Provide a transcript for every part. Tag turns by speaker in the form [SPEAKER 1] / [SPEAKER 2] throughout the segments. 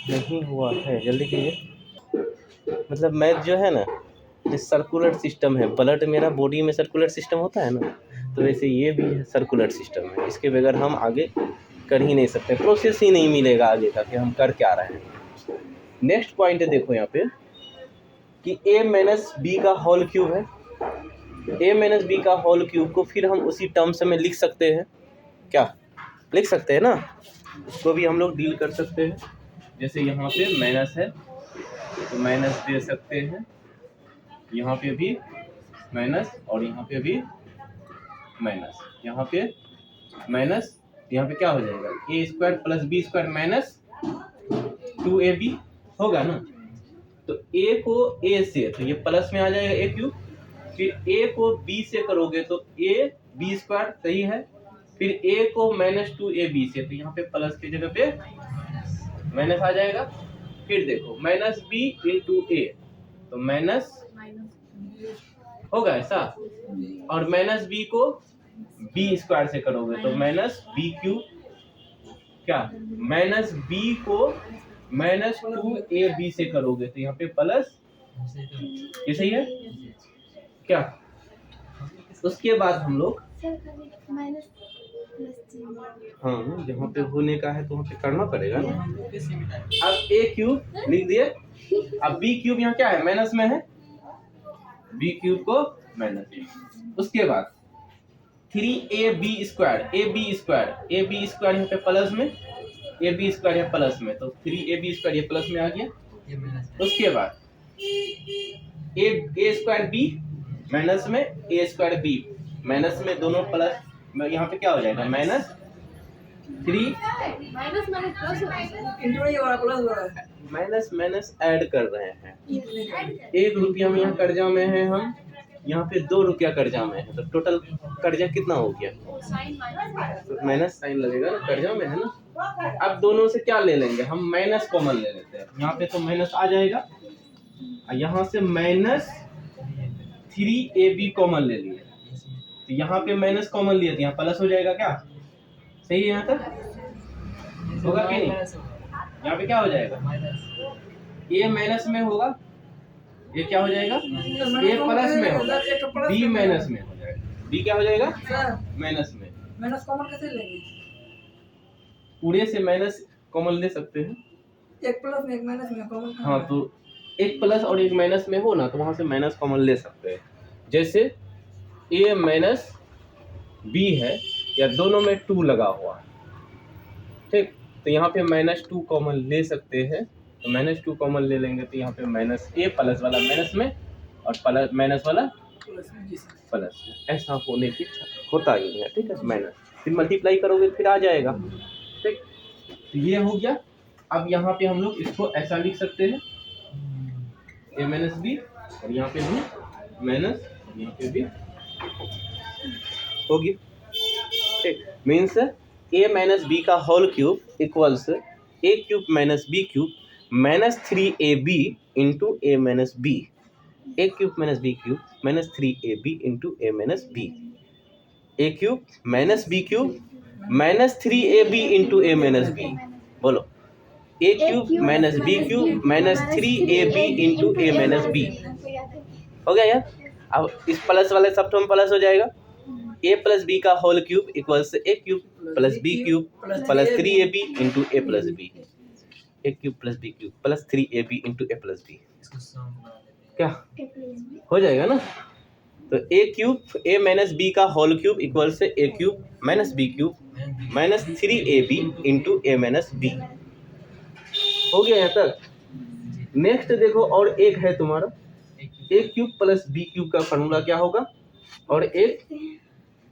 [SPEAKER 1] नहीं हुआ है, जल्दी कीजिए। मतलब मैथ जो है ना, ये सर्कुलर सिस्टम है। ब्लड मेरा बॉडी में सर्कुलर सिस्टम होता है ना, तो वैसे ये भी सर्कुलर सिस्टम है। इसके बगैर हम आगे कर ही नहीं सकते, प्रोसेस ही नहीं मिलेगा आगे का कि हम कर क्या रहे हैं। नेक्स्ट पॉइंट है, देखो यहाँ पे कि a माइनस बी का होल क्यूब है। a माइनस बी का होल क्यूब को फिर हम उसी टर्म्स में लिख सकते हैं। क्या लिख सकते हैं ना, उसको भी हम लोग डील कर सकते हैं। जैसे यहाँ पे माइनस है तो माइनस दे सकते हैं, यहाँ पे भी माइनस और यहाँ पे भी माइनस, यहाँ पे माइनस, यहाँ पे क्या हो जाएगा a square plus b square minus 2ab होगा ना। तो a को a से, तो ये प्लस में आ जाएगा a क्यूब, फिर a को b से करोगे तो a b स्क्वायर सही है, फिर a को -2ab से, तो यहाँ पे प्लस की जगह पे माइनस आ जाएगा। फिर देखो माइनस b इंटू a, तो माइनस होगा ऐसा, और माइनस b को b स्क्वायर से करोगे तो माइनस b क्यूब, क्या माइनस b को -2ab से करोगे तो यहाँ पे प्लस, ये सही है क्या। उसके बाद हम लोग हाँ, जहाँ पे होने का है तो वहाँ पे करना पड़ेगा ना। अब a क्यूब लिख दिए, अब b क्यूब यहाँ क्या है माइनस में है, b क्यूब को माइनस। उसके बाद 3ab स्क्वायर, ab स्क्वायर यहाँ पे प्लस में, ab स्क्वायर है प्लस में, तो 3ab स्क्वायर ये प्लस में आ गया। उसके बाद a स्क्वायर b माइनस में, a स्क्वायर b माइनस में, दोनों प्लस, यहाँ पे क्या हो जाएगा माइनस 3 माइनस माइनस ऐड कर रहे हैं। 1 रुपया में यहाँ कर्जा में है हम, यहाँ पे 2 रुपया कर्जा में है, तो टोटल कर्जा कितना हो गया, तो माइनस साइन लगेगा ना, कर्जा में है ना। अब दोनों से क्या ले लेंगे हम, माइनस कॉमन ले लेते हैं, यहाँ पे तो माइनस आ जाएगा, यहाँ से माइनस 3ab कॉमन ले लिए, तो यहाँ पे माइनस कॉमन लिए तो यहाँ प्लस हो जाएगा, क्या सही है, यहाँ तक होगा कि नहीं। यहाँ पे क्या हो जाएगा, a माइनस में होगा, ये क्या हो जाएगा a प्लस में होगा, b माइनस में हो जाएगा, b क्या हो जाएगा माइनस में।
[SPEAKER 2] माइनस कॉमन कैसे लेंगे,
[SPEAKER 1] पूरे से माइनस कॉमन ले सकते हैं,
[SPEAKER 2] एक प्लस में एक माइनस में कॉमन।
[SPEAKER 1] हाँ, तो एक प्लस और एक माइनस में हो ना, तो वहां से माइनस कॉमन ले सकते हैं। जैसे a माइनस b है, या दोनों में 2 लगा हुआ है, ठीक, तो यहाँ पे -2 कॉमन ले सकते हैं, तो -2 कॉमन ले लेंगे तो यहाँ पे माइनस a प्लस वाला माइनस में और प्लस माइनस वाला प्लस में, ऐसा होने की होता ही है, ठीक है, माइनस फिर मल्टीप्लाई करोगे फिर आ जाएगा, ठीक। तो ये हो गया। अब यहाँ पे हम लोग इसको ऐसा लिख सकते हैं, a माइनस b, और यहाँ पे भी माइनस, यहाँ पे भी होगी, ठीक। मीन्स a माइनस b का whole cube equals a cube minus b cube minus 3ab into a minus b, a cube minus b cube minus 3ab into a minus b, a cube minus b cube minus 3ab into a minus b, बोलो a cube minus b cube minus 3ab into a minus b, हो गया यार। अब इस plus वाले सब term plus हो जाएगा, a प्लस b का whole cube equals a cube plus b cube plus 3ab into a plus b, a cube plus b cube plus 3ab into a plus b, क्या हो जाएगा ना। तो a cube a minus b का whole cube equals a cube minus b cube minus 3ab into a minus b, हो गया यहाँ तक। नेक्स्ट देखो, और एक है तुम्हारा a cube plus b cube का फॉर्मूला क्या होगा, और एक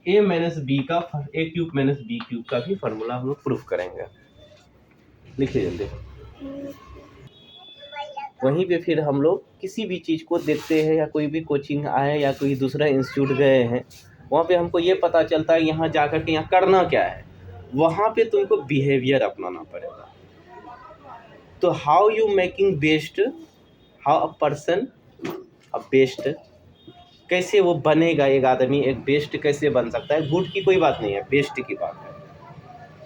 [SPEAKER 1] a माइनस b का, a cube minus b cube का भी फॉर्मूला हम लोग प्रूफ करेंगे। लिखिए जल्दी। वहीं पे फिर हम लोग किसी भी चीज़ को देखते हैं, या कोई भी कोचिंग आए या कोई दूसरा इंस्टीट्यूट गए हैं, वहाँ पे हमको ये पता चलता है यहाँ जाकर के यहाँ करना क्या है, वहाँ पे तुमको बिहेवियर अपनाना पड़ेगा। तो how you making best, how a person a best, कैसे वो बनेगा एक आदमी, एक बेस्ट कैसे बन सकता है, गुड की कोई बात नहीं है, बेस्ट की बात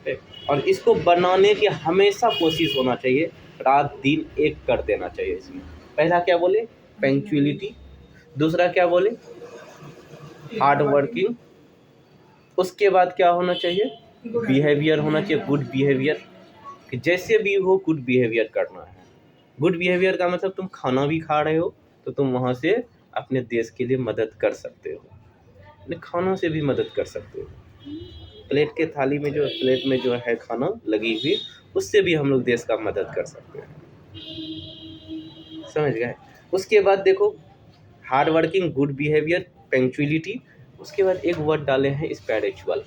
[SPEAKER 1] है। और इसको बनाने की हमेशा कोशिश होना चाहिए रात दिन एक कर देना चाहिए इसमें। पहला क्या बोले? पंक्चुअलिटी। दूसरा क्या बोले? Hard working. उसके बाद क्या होना चाहिए? बिहेवियर होना चाहिए, गुड बिहेवियर, कि जैसे भी हो गुड बिहेवियर करना है। गुड बिहेवियर का मतलब तुम खाना भी खा रहे हो तो तुम वहाँ से अपने देश के लिए मदद कर सकते हो, अपने खानों से भी मदद कर सकते हो। प्लेट के थाली में जो प्लेट में जो है खाना लगी हुई, उससे भी हम लोग देश का मदद कर सकते हैं। समझ गए? उसके बाद देखो, hard working, good behaviour, punctuality. उसके बाद एक वर्ड डाले हैं स्पिरिचुअल।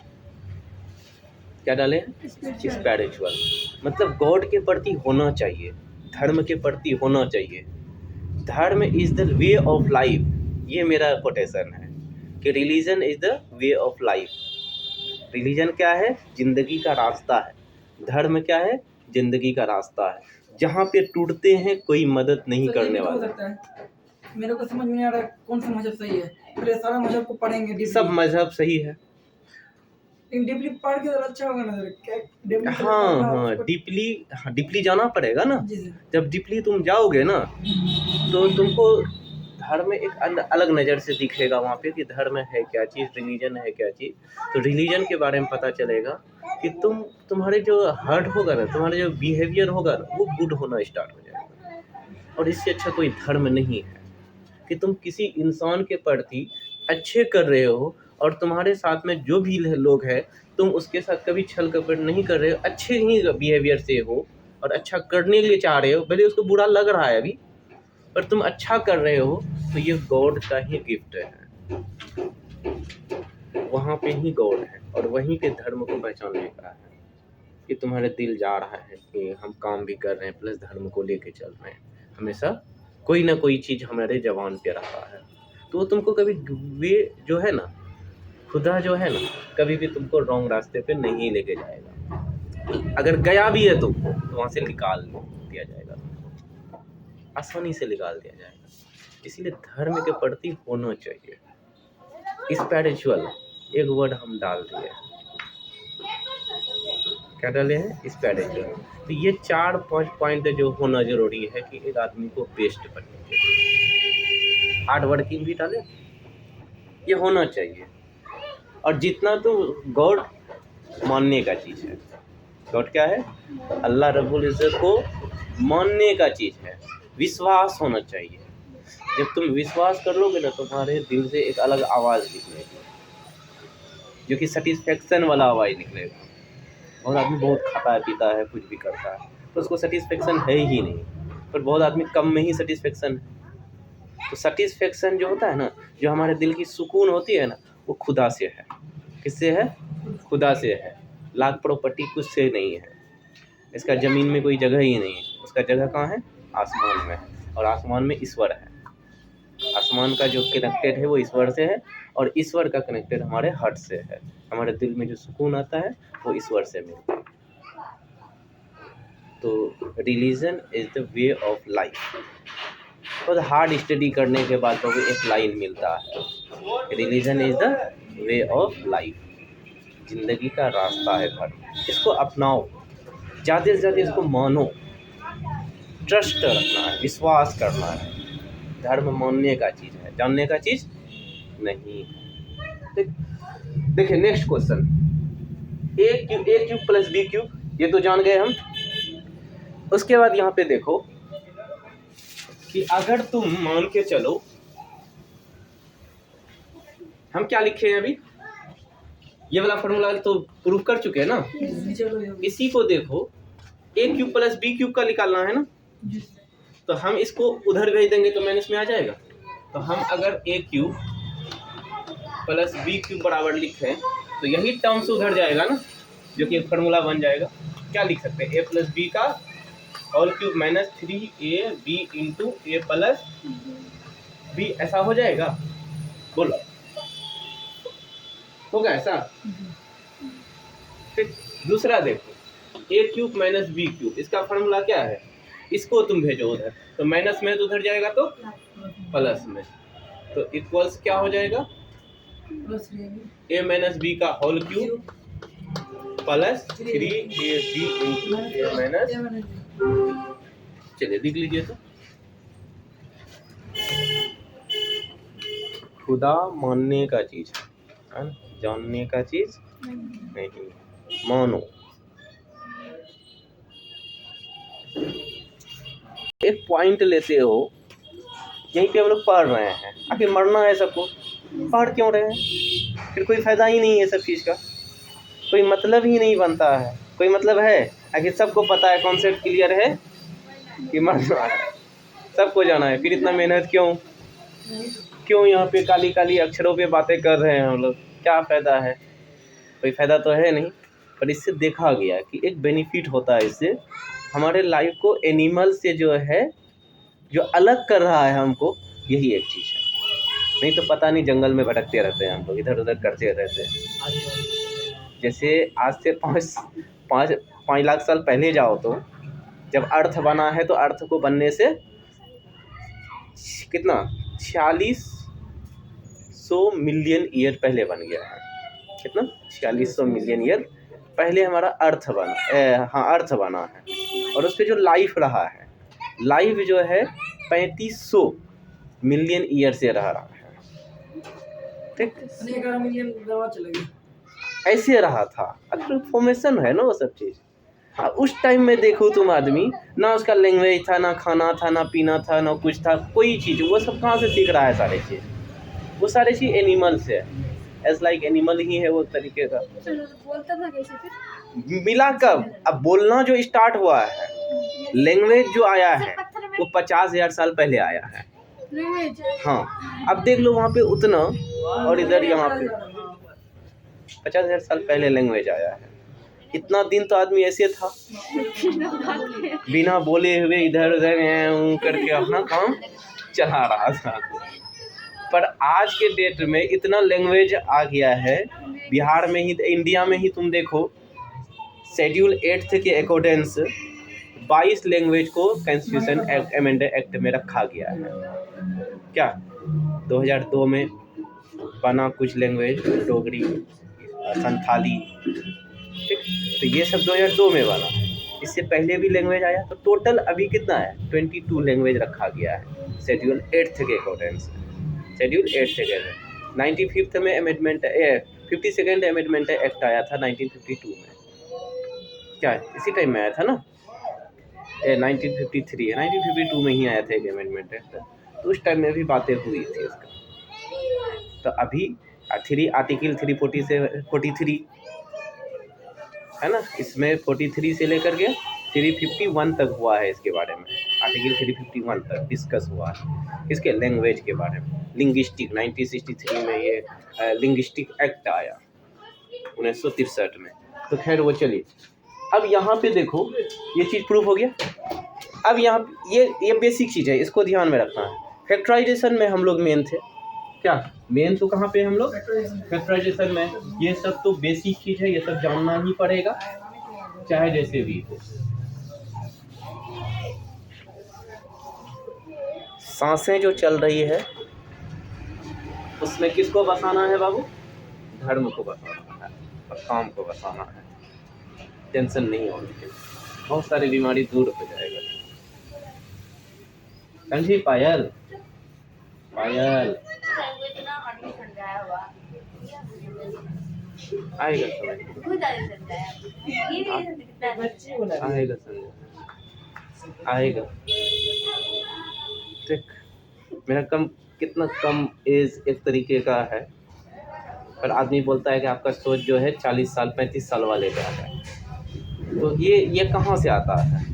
[SPEAKER 1] क्या डाले हैं? स्पिरिचुअल, मतलब गॉड के प्रति होना चाहिए, धर्म के प्रति होना चाहिए। धर्म is the way of life, ये मेरा कोटेशन है कि religion is the way of life. Religion क्या है? जिंदगी का रास्ता है। धर्म क्या है? जिंदगी का रास्ता है, जहाँ पे टूटते हैं कोई मदद नहीं
[SPEAKER 2] सर, ये भी
[SPEAKER 1] करने
[SPEAKER 2] तो हो
[SPEAKER 1] वाला।
[SPEAKER 2] सकता है, मेरे को समझ में नहीं आ रहा कौन सा मजहब सही है। पहले सारा मजहब को पढ़ेंगे डीपली,
[SPEAKER 1] सब मजहब सही है।
[SPEAKER 2] लेकिन डीपली पढ़ के तो अच्छा होगा ना सर। क्या डीपली
[SPEAKER 1] हाँ, डीपली जाना पड़ेगा ना।
[SPEAKER 2] जी सर।
[SPEAKER 1] जब डीपली तुम जाओगे ना तो तुमको धर्म एक अलग नज़र से दिखेगा वहाँ पे, कि धर्म है क्या चीज़, रिलीजन है क्या चीज़। तो रिलीजन के बारे में पता चलेगा कि तुम्हारे जो हर्ट होगा ना, तुम्हारे जो बिहेवियर होगा ना, वो गुड होना स्टार्ट हो जाएगा। और इससे अच्छा कोई धर्म नहीं है कि तुम किसी इंसान के प्रति अच्छे कर रहे हो और तुम्हारे साथ में जो भी लोग हैं तुम उसके साथ कभी छल कपट नहीं कर रहे हो, अच्छे ही बिहेवियर से हो और अच्छा करने के लिए चाह रहे हो। भले उसको बुरा लग रहा है अभी, पर तुम अच्छा कर रहे हो, तो ये गॉड का ही गिफ्ट है। वहाँ पे ही गॉड है और वहीं पे धर्म को पहचानने का है कि तुम्हारे दिल जा रहा है कि हम काम भी कर रहे हैं प्लस धर्म को लेके चल रहे हैं। हमेशा कोई ना कोई चीज़ हमारे जवान पे रहा है, तो वो तुमको कभी वे जो है ना, खुदा जो है ना, कभी भी तुमको रॉन्ग रास्ते पे नहीं लेके जाएगा। अगर गया भी है तो वहाँ से निकाल दिया जाएगा, आसानी से निकाल दिया जाएगा। इसलिए धर्म के प्रति होना चाहिए। स्पिरिचुअल एक वर्ड हम डाल दिए, क्या डाले हैं? स्पिरिचुअल। तो ये 4-5 पॉइंट जो होना जरूरी है कि एक आदमी को बेस्ट बनने के लिए। हार्ड वर्किंग भी डाले, ये होना चाहिए। और जितना तो गॉड मानने का चीज़ है। गॉड क्या है? अल्लाह रब्बुल इज़्ज़त को मानने का चीज़ है, विश्वास होना चाहिए। जब तुम विश्वास कर लोगे ना, तुम्हारे दिल से एक अलग आवाज़ निकलेगी, जो कि सेटिस्फेक्शन वाला आवाज़ निकलेगा। बहुत आदमी बहुत खाता है, पीता है, कुछ भी करता है, तो उसको सेटिस्फेक्शन है ही नहीं। पर बहुत आदमी कम में ही सेटिस्फेक्शन है। तो सेटिस्फेक्शन जो होता है ना, जो हमारे दिल की सुकून होती है ना, वो खुदा से है। किससे है? खुदा से है। लाख प्रॉपर्टी कुछ से नहीं है। इसका ज़मीन में कोई जगह ही नहीं है, उसका जगह कहाँ है? आसमान में है। और आसमान में ईश्वर है। आसमान का जो कनेक्टेड है वो ईश्वर से है, और ईश्वर का कनेक्टेड हमारे हार्ट से है। हमारे दिल में जो सुकून आता है वो ईश्वर से मिलता है। तो religion is the way of life. और हार्ड स्टडी करने के बाद तो एक लाइन मिलता है, religion is the way of life, जिंदगी का रास्ता है धर्म। इसको अपनाओ, ज़्यादा से ज़्यादा इसको मानो, ट्रस्ट रखना है, विश्वास करना है। धर्म मानने का चीज़ है, जानने का चीज़ नहीं है। देखिए नेक्स्ट क्वेश्चन, ए क्यूब प्लस बी क्यूब, ये तो जान गए हम। उसके बाद यहाँ पे देखो कि अगर तुम मान के चलो, हम क्या लिखे हैं अभी, ये वाला फॉर्मूला तो प्रूफ कर चुके हैं ना। इसी को देखो, a cube plus B cube का निकालना है ना, तो हम इसको उधर भेज देंगे तो माइनस में आ जाएगा। तो हम अगर ए क्यूब प्लस बी क्यूब बराबर लिखें तो यही टर्म्स उधर जाएगा ना, जो कि एक फार्मूला बन जाएगा। क्या लिख सकते हैं? ए प्लस बी का whole cube minus 3ab into a plus b, ऐसा हो जाएगा। बोलो, होगा ऐसा? फिर दूसरा देखो, a cube minus b cube, इसका फार्मूला क्या है? इसको तुम भेजो उधर, तो माइनस में तो उधर जाएगा तो प्लस में, तो इक्वल्स क्या हो जाएगा? ए माइनस बी का whole cube plus 3ab into a minus, चलिए लिख लीजिए तो। खुदा मानने का चीज है ना, जानने का चीज नहीं, मानो। एक पॉइंट लेते हो, यहीं पे हम लोग पढ़ रहे हैं, आखिर मरना है सबको, पढ़ क्यों रहे हैं? फिर कोई फायदा ही नहीं है सब चीज़ का, कोई मतलब ही नहीं बनता है। कोई मतलब है? आखिर सबको पता है, कॉन्सेप्ट क्लियर है कि मरना है, सबको जाना है, फिर इतना मेहनत क्यों? क्यों यहाँ पे काली काली अक्षरों पे बातें कर रहे हैं हम लोग? क्या फ़ायदा है? कोई फ़ायदा तो है नहीं। पर इससे देखा गया कि एक बेनिफिट होता है, इससे हमारे लाइफ को एनिमल से जो है, जो अलग कर रहा है हमको, यही एक चीज़ है। नहीं तो पता नहीं जंगल में भटकते रहते हैं हम लोग, इधर उधर करते रहते हैं। जैसे आज से पाँच लाख साल पहले जाओ तो, जब अर्थ बना है तो अर्थ को बनने से कितना 4600 मिलियन ईयर पहले बन गया है। कितना 4600 मिलियन ईयर पहले हमारा अर्थ बना, हाँ अर्थ बना है। और उस पर जो लाइफ रहा है, लाइफ जो है 3500 मिलियन ईयर से रह रहा है, ठीक।
[SPEAKER 2] 11 मिलियन दरवाजा चलेगी,
[SPEAKER 1] ऐसे रहा था। ट्रांसफॉर्मेशन है ना वो सब चीज़। उस टाइम में देखो तुम, आदमी ना उसका लैंग्वेज था, ना खाना था, ना पीना था, ना कुछ था, कोई चीज़। वो सब कहाँ से सीख रहा है? सारी चीज़, वो सारी चीज़ एनिमल से है। एज लाइक एनिमल ही है वो तरीके का।
[SPEAKER 3] बोलता था कैसे फिर?
[SPEAKER 1] मिला कब? अब बोलना जो स्टार्ट हुआ है, लैंग्वेज जो आया है वो 50,000 साल पहले आया है। हाँ, अब देख लो वहाँ पे उतना, और इधर यहाँ पे 50,000 साल पहले लैंग्वेज आया है। इतना दिन तो आदमी ऐसे था, बिना बोले हुए इधर उधर करके अपना काम चला रहा था। पर आज के डेट में इतना लैंग्वेज आ गया है। बिहार में ही, इंडिया में ही तुम देखो, शेड्यूल 8 के अकॉर्डिंग्स 22 लैंग्वेज को कॉन्स्टिट्यूशन अमेंडमेंट एक्ट में रखा गया है। क्या 2002 में बना कुछ लैंग्वेज, डोगरी, संथाली, ठीक। तो ये सब 2002 में बना। इससे पहले भी लैंग्वेज आया। तो टोटल अभी कितना है? 22 लैंग्वेज रखा गया है शेड्यूल 8 के अकॉर्डिंग्स। शेड्यूल 8 के 95th में अमेंडमेंट, 52nd अमेंडमेंट एक्ट आया था 1952 में। क्या इसी टाइम में आया था ना? 1953 है, 1952 में ही आया था एक अमेंडमेंट एक्ट। तो उस टाइम में भी बातें हुई थी इसका। तो अभी आर्टिकल 340 से 43 है ना, इसमें 43 से लेकर के 351 तक हुआ है। इसके बारे में आर्टिकल 351 तक डिस्कस हुआ है, इसके लैंग्वेज के बारे में। लिंग्विस्टिक 1963 में ये लिंग्विस्टिक एक्ट आया 1963 में। तो खैर वो चलिए, अब यहाँ पे देखो ये चीज़ प्रूफ हो गया। अब यहाँ ये बेसिक चीज़ है, इसको ध्यान में रखना है। फैक्टराइजेशन में हम लोग मेन थे। क्या मेन? तो कहाँ पे हम लोग? फैक्टराइजेशन में। ये सब तो बेसिक चीज़ है, ये सब जानना ही पड़ेगा चाहे जैसे भी हो। सांसें जो चल रही है उसमें किसको बसाना है बाबू? धर्म को बसाना है और काम को बसाना है। टेंशन नहीं होनी चाहिए, बहुत सारी बीमारी दूर हो जाएगा। समझी पायल? पायल आएगा समझ, आएगा समझ, आएगा। ठीक, मेरा कितना कम एज एक तरीके का है, पर आदमी बोलता है कि आपका सोच जो है 40 साल 35 साल वाले का है। तो ये कहाँ से आता है?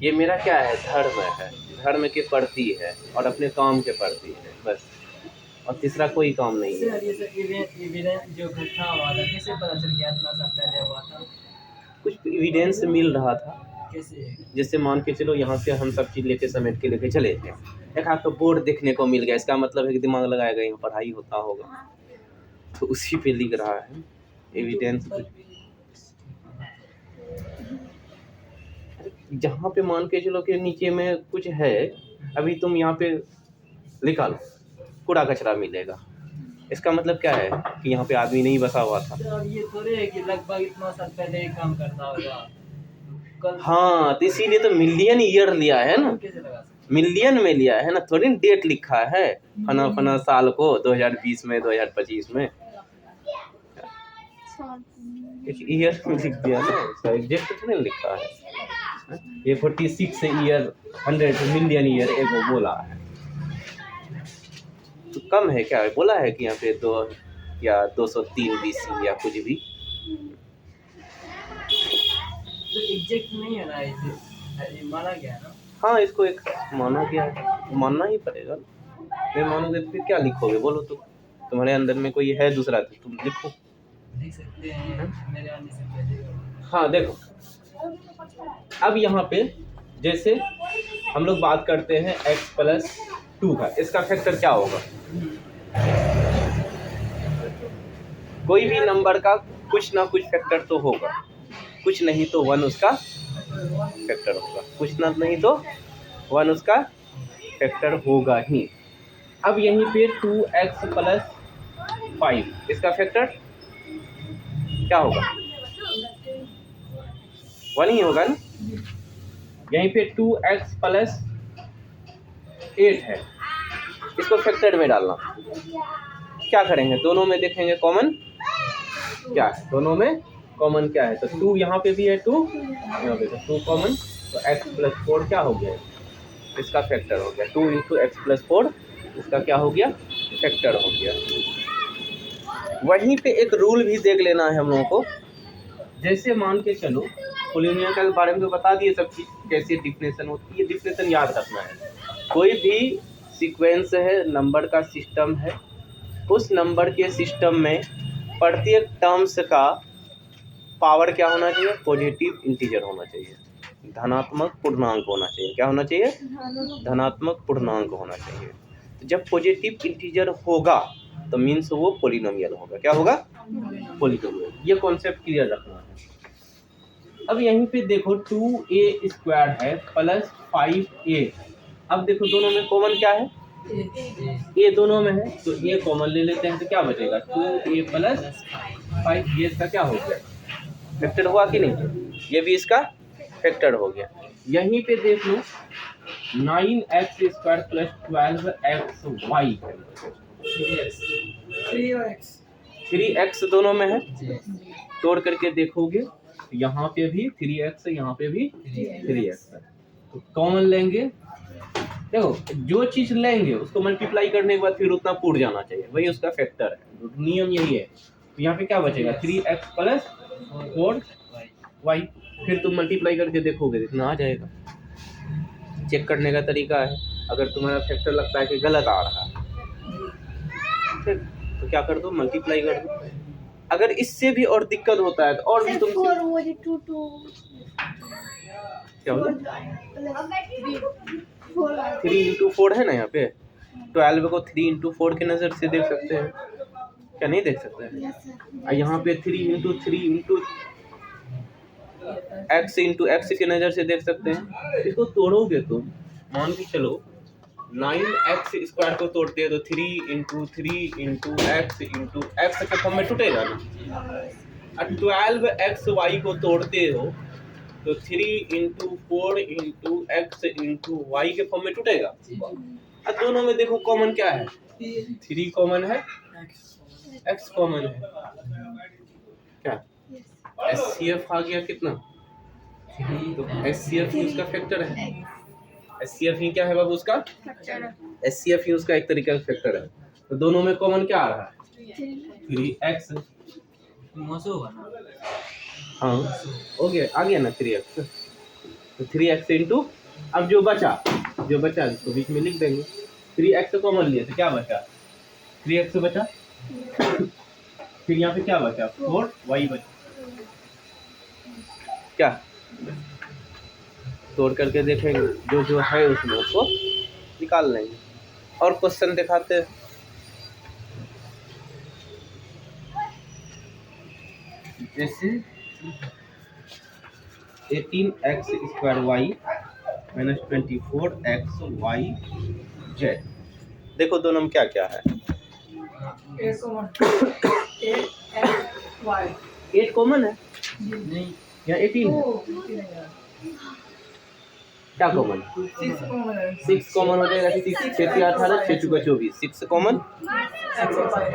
[SPEAKER 1] ये मेरा क्या है? धर्म है, धर्म के प्रति है और अपने काम के प्रति है, बस। और तीसरा कोई काम नहीं है।
[SPEAKER 2] जो घटना हुआ था कैसे पता चल गया? इतना साल पहले हुआ था,
[SPEAKER 1] कुछ एविडेंस मिल रहा था।
[SPEAKER 2] कैसे?
[SPEAKER 1] जैसे मान के चलो यहाँ से हम सब चीज़ लेके समेट के लेके चले थे, एक आपको बोर्ड देखने को मिल गया, इसका मतलब है कि दिमाग लगाएगा यहाँ पढ़ाई होता होगा, तो उसी पे लिख रहा है एविडेंस। जहाँ पे मान के चलो कि नीचे में कुछ है, अभी तुम यहाँ पे लिखा लो कूड़ा कचरा मिलेगा, इसका मतलब क्या है कि यहाँ पे आदमी नहीं बसा हुआ था।
[SPEAKER 2] ये थोड़े है कि लगभग इतना साल पहले ही काम करता होगा, कल
[SPEAKER 1] हाँ, तो इसीलिए तो मिलियन ईयर लिया है ना,
[SPEAKER 2] कैसे लगा सकते
[SPEAKER 1] मिलियन में लिया है ना, थोड़ी डेट लिखा है फना फना साल को 2020 में 2025 में, एक ईयर में लिख दिया ना, उसका एग्जैक्ट थोड़ी ना लिखा है। ये 46 ईयर 100 मिलियन ईयर एक वो बोला है, तो कम है क्या, बोला है कि यहाँ पे 2 या 203 BC या कुछ भी।
[SPEAKER 2] तो एग्जैक्ट नहीं है ना, ऐसे माना गया है ना।
[SPEAKER 1] हाँ, इसको एक माना गया है, मानना ही पड़ेगा। नहीं मानोगे तो फिर क्या लिखोगे, बोलो तो, तुम्हारे अंदर में कोई है दूसरा तो तुम लिखो।
[SPEAKER 2] लिख सकते हैं मेरे आने से पहले।
[SPEAKER 1] हाँ देखो, अब यहाँ पे जैसे हम लोग बात करते हैं x+2 का, इसका फैक्टर क्या होगा, कोई भी नंबर का कुछ ना कुछ फैक्टर तो होगा, कुछ नहीं तो 1 उसका फैक्टर होगा, कुछ ना नहीं तो 1 उसका फैक्टर होगा ही। अब यहीं पे 2x+5 इसका फैक्टर क्या होगा, 1 ही होगा ना। यहीं पे 2x+8 है, इसको फैक्टर में डालना, क्या करेंगे, दोनों में देखेंगे कॉमन क्या है, दोनों में कॉमन क्या है, तो 2 यहाँ पे भी है, 2 यहाँ पे, तो 2 कॉमन, तो x+4 क्या हो गया, इसका फैक्टर हो गया, 2 × x+4 इसका क्या हो गया, फैक्टर हो गया। वहीं पे एक रूल भी देख लेना है हम लोगों को, जैसे मान के चलो पोलिनोमियल के बारे में तो बता दिए सब चीज़, कैसे डिफिनेशन होती है, डिफिनेशन याद रखना है। कोई भी सीक्वेंस है, नंबर का सिस्टम है, उस नंबर के सिस्टम में प्रत्येक टर्म्स का पावर क्या होना चाहिए, पॉजिटिव इंटीजर होना चाहिए, धनात्मक पूर्णांक होना चाहिए, क्या होना चाहिए, धनात्मक पूर्णांक होना चाहिए। तो जब पॉजिटिव इंटीजर होगा तो मीन्स वो पोलिनोमियल होगा, क्या होगा, पोलिनोमियल। ये कॉन्सेप्ट क्लियर रखना है। अब यहीं पे देखो 2a² है प्लस 5a, अब देखो दोनों में कॉमन क्या है, a दोनों में है, तो a कॉमन ले लेते हैं, तो क्या बचेगा 2a+5, ये इसका क्या हो गया, फैक्टर हुआ कि नहीं, ये भी इसका फैक्टर हो गया। यहीं पे देख लो 9x² + 12xy, 3x दोनों में है, तोड़ करके देखोगे यहाँ पे भी 3x, यहाँ पे भी 3x है, तो कॉमन लेंगे, देखो जो चीज लेंगे उसको मल्टीप्लाई करने के बाद फिर उतना पूर्ण जाना चाहिए, वही उसका फैक्टर है, नियम यही है। तो यहाँ पे क्या बचेगा 3x + 4y, फिर तुम मल्टीप्लाई करके देखोगे इतना आ जाएगा। चेक करने का तरीका है, अगर तुम्हारा फैक्टर लगता है कि गलत आ रहा है तो क्या कर दो, मल्टीप्लाई कर दो। अगर इससे भी और दिक्कत होता है तो और भी तुम क्या बोला 3 × 4 है ना, यहाँ पे 12 को 3 × 4 के नज़र से देख सकते हैं, क्या नहीं देख सकते हैं, और यहाँ पे 3 × 3 × x के नज़र से देख सकते हैं। इसको तोड़ोगे तुम, मान के चलो 9x² को तोड़ते हैं तो 3 × 3 × x के फॉर्म में टूटेगा ना, और 12xy को तोड़ते हो तो 3 × 4 × x × y के फॉर्म में टूटेगा। अब दोनों में देखो कॉमन क्या है, 3 कॉमन है, x कॉमन है, क्या SCF आ गया कितना, तो SCF ही उसका फैक्टर है, SCF ही क्या है बाबू उसका, SCF ही उसका एक तरीका का फैक्टर है। तो दोनों में कॉमन क्या आ रहा है 3x, हाँ हो गया, आ गया ना 3x, तो 3x इंटू, अब जो बचा इसको बीच में लिख देंगे, 3x कॉमन लिए तो क्या बचा 3x बचा, फिर यहाँ पे क्या बचा 4y बचा, क्या तोड़ करके देखेंगे जो है उसमें उसको निकाल लेंगे। और क्वेश्चन दिखाते हैं, जैसे 18x² y - 24xy z, देखो दोनों में क्या क्या है, 8 कॉमन है,
[SPEAKER 2] नहीं
[SPEAKER 1] यहाँ 18 है, क्या कॉमन?
[SPEAKER 2] 6 कॉमन है।
[SPEAKER 1] 6 कॉमन हो जाएगा। 6 6 18 6 चौका 24, 6 कॉमन।
[SPEAKER 2] एक्स और वाई।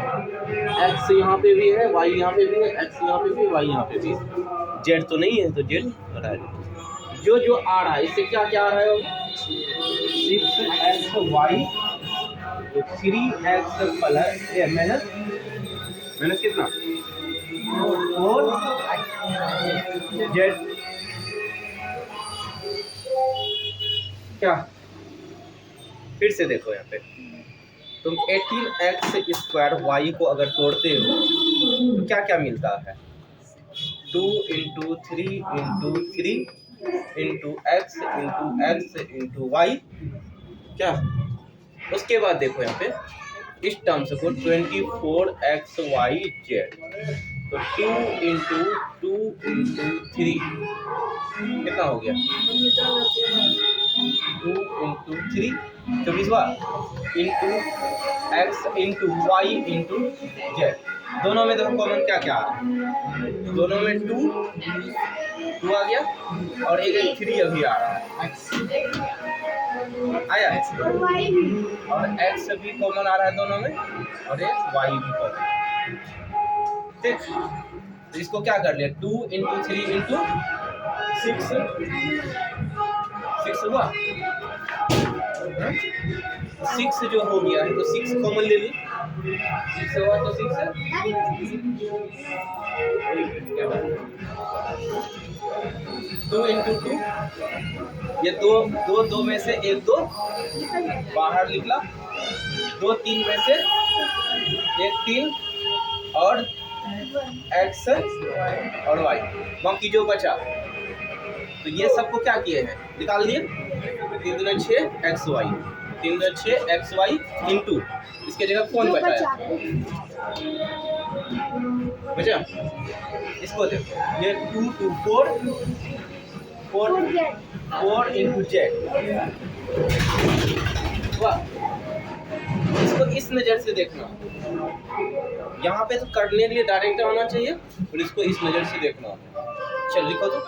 [SPEAKER 1] एक्स यहाँ पे भी है, वाई यहाँ पे भी है, एक्स यहाँ पे भी है, वाई यहाँ पे भी है। जेड तो नहीं है, तो जेड हटा दो। जो जो आ रहा है इससे क्या क्या आ रहा है? 6x y 3x plus minus कितना 4 जेड क्या। फिर से देखो यहाँ पे तुम 18x स्क्वायर y को अगर तोड़ते हो तो क्या क्या मिलता है? 2 into 3 into 3 into x into y क्या। उसके बाद देखो यहाँ पे इस टर्म्स को 24xy जेड, तो 2 इंटू 3 कितना हो गया? 2 इंटू 3 24वां into x into y into z. दोनों में देखो कॉमन क्या क्या आ रहा है? दोनों में 2 आ गया और एक 3 अभी आ रहा है, आया है। और एक्स भी कॉमन आ रहा है दोनों में और एक वाई भी कॉमन। ठीक, तो इसको क्या कर लिया? 2 इंटू 3 इंटू 6 हुआ। 6 जो हो गया है तो 6 कॉमन ले ली। 6 हुआ तो 6 है 2 इंटू 2, ये दो में से एक 2 बाहर निकला, 2 3 में से एक 3 और एक्स और वाई, बाकी जो बचा तो ये सबको क्या किए हैं? निकाल दिए। 3 दूना 6 एक्स वाई, 3 दूना 6 एक्स वाई इंटू इसके जगह कौन बचा है? बचा। इसको देखो, ये 2 2 4 इंटू जेड। वाह, इसको इस नज़र से देखना। यहाँ पे तो करने के लिए डायरेक्ट आना चाहिए और इसको इस नज़र से देखना। चल लिखो तो